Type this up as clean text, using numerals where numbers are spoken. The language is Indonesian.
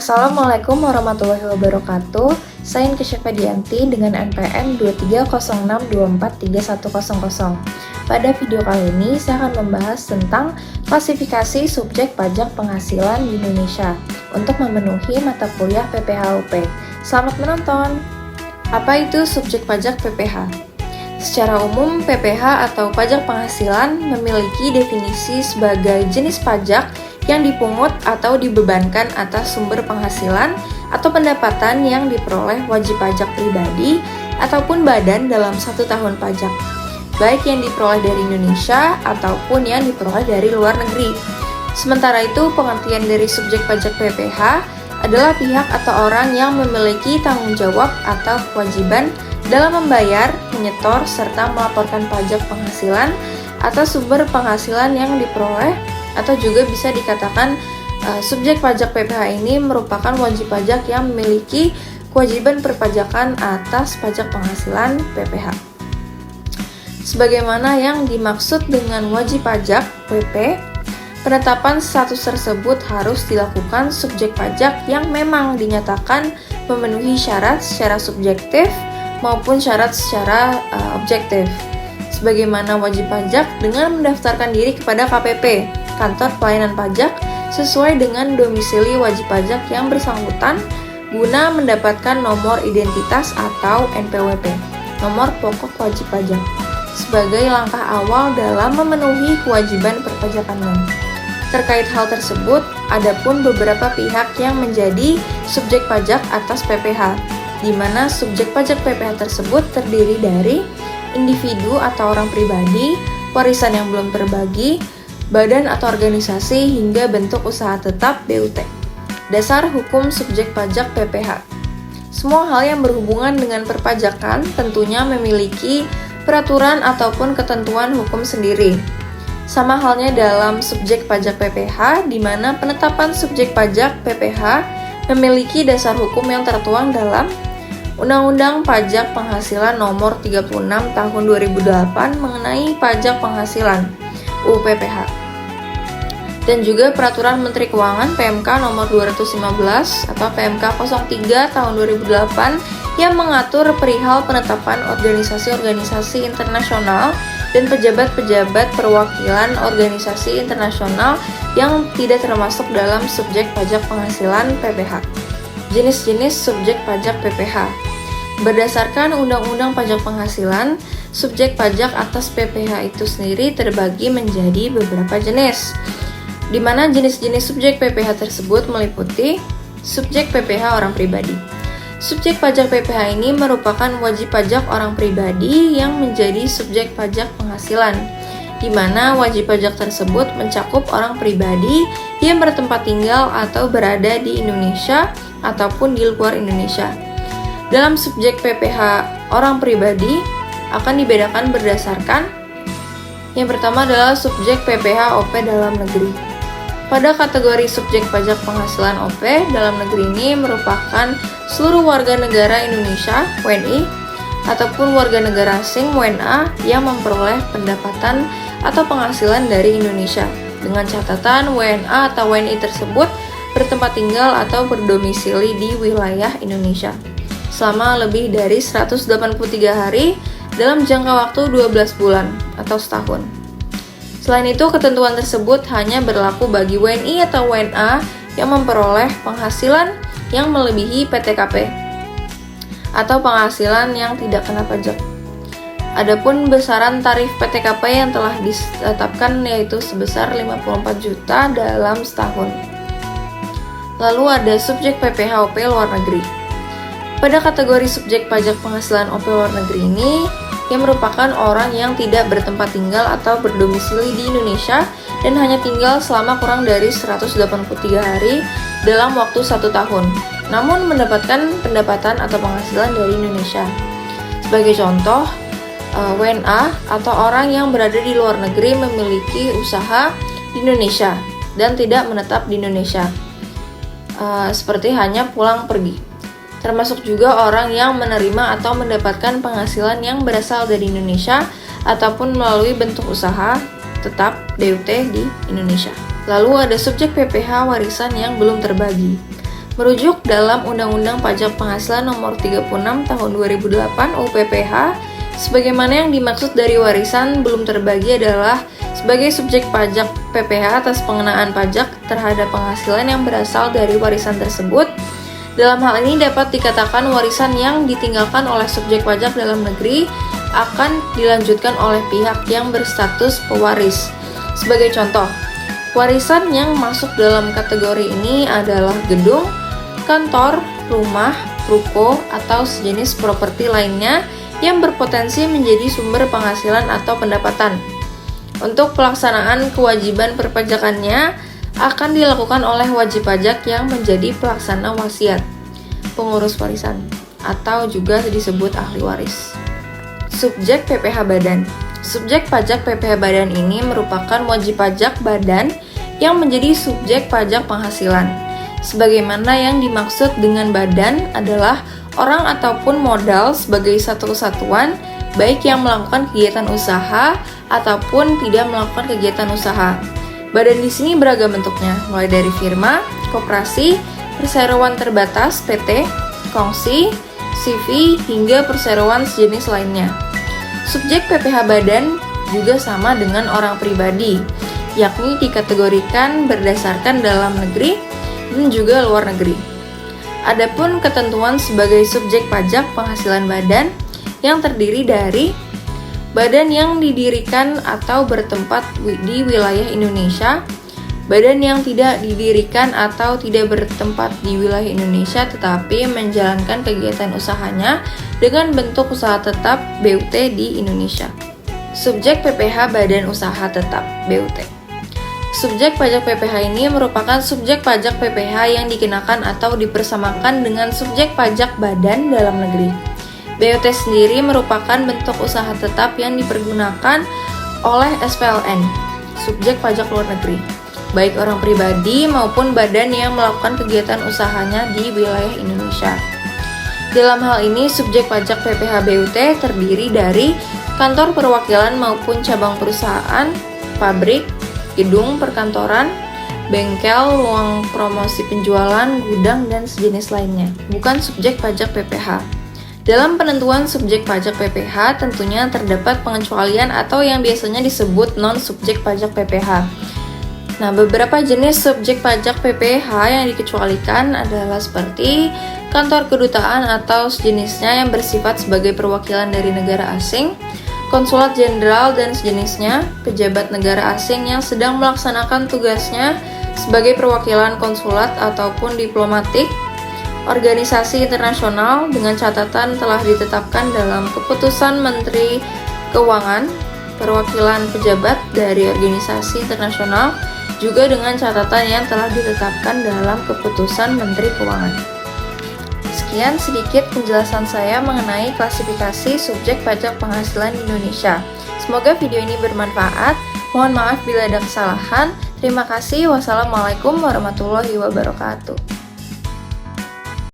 Assalamualaikum warahmatullahi wabarakatuh. Saya Inkisya Fedianti dengan NPM 2306243100. Pada video kali ini saya akan membahas tentang klasifikasi subjek pajak penghasilan di Indonesia untuk memenuhi mata kuliah PPH-UP. Selamat menonton. Apa itu subjek pajak PPH? Secara umum, PPH atau pajak penghasilan memiliki definisi sebagai jenis pajak yang dipungut atau dibebankan atas sumber penghasilan atau pendapatan yang diperoleh wajib pajak pribadi ataupun badan dalam 1 tahun pajak, baik yang diperoleh dari Indonesia ataupun yang diperoleh dari luar negeri. Sementara itu, pengertian dari subjek pajak PPH adalah pihak atau orang yang memiliki tanggung jawab atau kewajiban dalam membayar, menyetor, serta melaporkan pajak penghasilan atas sumber penghasilan yang diperoleh, atau juga bisa dikatakan subjek pajak PPH ini merupakan wajib pajak yang memiliki kewajiban perpajakan atas pajak penghasilan PPH. Sebagaimana yang dimaksud dengan wajib pajak PP, penetapan status tersebut harus dilakukan subjek pajak yang memang dinyatakan memenuhi syarat secara subjektif maupun syarat secara objektif. Sebagaimana wajib pajak dengan mendaftarkan diri kepada KPP, Kantor Pelayanan Pajak, sesuai dengan domisili wajib pajak yang bersangkutan guna mendapatkan nomor identitas atau NPWP, nomor pokok wajib pajak, sebagai langkah awal dalam memenuhi kewajiban perpajakannya. Terkait hal tersebut, adapun beberapa pihak yang menjadi subjek pajak atas PPH, di mana subjek pajak PPH tersebut terdiri dari individu atau orang pribadi, warisan yang belum terbagi, badan atau organisasi, hingga bentuk usaha tetap BUT. Dasar hukum subjek pajak PPH. Semua hal yang berhubungan dengan perpajakan tentunya memiliki peraturan ataupun ketentuan hukum sendiri. Sama halnya dalam subjek pajak PPH, di mana penetapan subjek pajak PPH memiliki dasar hukum yang tertuang dalam Undang-Undang Pajak Penghasilan Nomor 36 Tahun 2008 mengenai pajak penghasilan UPPH, dan juga Peraturan Menteri Keuangan PMK Nomor 215 atau PMK 03 Tahun 2008 yang mengatur perihal penetapan organisasi-organisasi internasional dan pejabat-pejabat perwakilan organisasi internasional yang tidak termasuk dalam subjek pajak penghasilan PPH. Jenis-jenis subjek pajak PPH. Berdasarkan Undang-Undang Pajak Penghasilan, subjek pajak atas PPH itu sendiri terbagi menjadi beberapa jenis, di mana jenis-jenis subjek PPH tersebut meliputi subjek PPH orang pribadi. Subjek pajak PPH ini merupakan wajib pajak orang pribadi yang menjadi subjek pajak penghasilan, di mana wajib pajak tersebut mencakup orang pribadi yang bertempat tinggal atau berada di Indonesia ataupun di luar Indonesia. Dalam subjek PPH orang pribadi akan dibedakan berdasarkan yang pertama adalah subjek PPH OP dalam negeri. Pada kategori subjek pajak penghasilan OP dalam negeri ini merupakan seluruh warga negara Indonesia WNI ataupun warga negara asing WNA yang memperoleh pendapatan atau penghasilan dari Indonesia, dengan catatan WNA atau WNI tersebut bertempat tinggal atau berdomisili di wilayah Indonesia selama lebih dari 183 hari dalam jangka waktu 12 bulan atau setahun. Selain itu, ketentuan tersebut hanya berlaku bagi WNI atau WNA yang memperoleh penghasilan yang melebihi PTKP atau penghasilan yang tidak kena pajak. Adapun besaran tarif PTKP yang telah ditetapkan yaitu sebesar 54 juta dalam setahun. Lalu ada subjek PPH OP luar negeri. Pada kategori subjek pajak penghasilan OP luar negeri ini, yang merupakan orang yang tidak bertempat tinggal atau berdomisili di Indonesia dan hanya tinggal selama kurang dari 183 hari dalam waktu 1 tahun, namun mendapatkan pendapatan atau penghasilan dari Indonesia. Sebagai contoh, WNA atau orang yang berada di luar negeri memiliki usaha di Indonesia dan tidak menetap di Indonesia, seperti hanya pulang pergi. Termasuk juga orang yang menerima atau mendapatkan penghasilan yang berasal dari Indonesia ataupun melalui bentuk usaha tetap BUT di Indonesia. Lalu ada subjek PPH warisan yang belum terbagi. Merujuk dalam Undang-Undang Pajak Penghasilan Nomor 36 Tahun 2008 UPPH, sebagaimana yang dimaksud dari warisan belum terbagi adalah sebagai subjek pajak PPH atas pengenaan pajak terhadap penghasilan yang berasal dari warisan tersebut. Dalam hal ini dapat dikatakan warisan yang ditinggalkan oleh subjek pajak dalam negeri akan dilanjutkan oleh pihak yang berstatus pewaris. Sebagai contoh, warisan yang masuk dalam kategori ini adalah gedung, kantor, rumah, ruko, atau sejenis properti lainnya yang berpotensi menjadi sumber penghasilan atau pendapatan. Untuk pelaksanaan kewajiban perpajakannya akan dilakukan oleh wajib pajak yang menjadi pelaksana wasiat, pengurus warisan, atau juga disebut ahli waris. Subjek PPh Badan. Subjek pajak PPh Badan ini merupakan wajib pajak badan yang menjadi subjek pajak penghasilan. Sebagaimana yang dimaksud dengan badan adalah orang ataupun modal sebagai satu kesatuan, baik yang melakukan kegiatan usaha ataupun tidak melakukan kegiatan usaha. Badan di sini beragam bentuknya, mulai dari firma, koperasi, perseroan terbatas (PT), kongsi, CV, hingga perseroan sejenis lainnya. Subjek PPh Badan juga sama dengan orang pribadi, yakni dikategorikan berdasarkan dalam negeri dan juga luar negeri. Adapun ketentuan sebagai subjek pajak penghasilan badan yang terdiri dari badan yang didirikan atau bertempat di wilayah Indonesia, badan yang tidak didirikan atau tidak bertempat di wilayah Indonesia tetapi menjalankan kegiatan usahanya dengan bentuk usaha tetap BUT di Indonesia. Subjek PPh Badan Usaha Tetap BUT. Subjek pajak PPh ini merupakan subjek pajak PPh yang dikenakan atau dipersamakan dengan subjek pajak badan dalam negeri. BUT sendiri merupakan bentuk usaha tetap yang dipergunakan oleh SPLN, subjek pajak luar negeri, baik orang pribadi maupun badan yang melakukan kegiatan usahanya di wilayah Indonesia. Dalam hal ini, subjek pajak PPh BUT terdiri dari kantor perwakilan maupun cabang perusahaan, pabrik, gedung perkantoran, bengkel, ruang promosi penjualan, gudang, dan sejenis lainnya, bukan subjek pajak PPh. Dalam penentuan subjek pajak PPh tentunya terdapat pengecualian atau yang biasanya disebut non-subjek pajak PPh. Nah, beberapa jenis subjek pajak PPh yang dikecualikan adalah seperti kantor kedutaan atau sejenisnya yang bersifat sebagai perwakilan dari negara asing, konsulat jenderal dan sejenisnya, pejabat negara asing yang sedang melaksanakan tugasnya sebagai perwakilan konsulat ataupun diplomatik, organisasi internasional dengan catatan telah ditetapkan dalam keputusan Menteri Keuangan, perwakilan pejabat dari organisasi internasional, juga dengan catatan yang telah ditetapkan dalam keputusan Menteri Keuangan. Sekian sedikit penjelasan saya mengenai klasifikasi subjek pajak penghasilan Indonesia. Semoga video ini bermanfaat. Mohon maaf bila ada kesalahan. Terima kasih. Wassalamualaikum warahmatullahi wabarakatuh.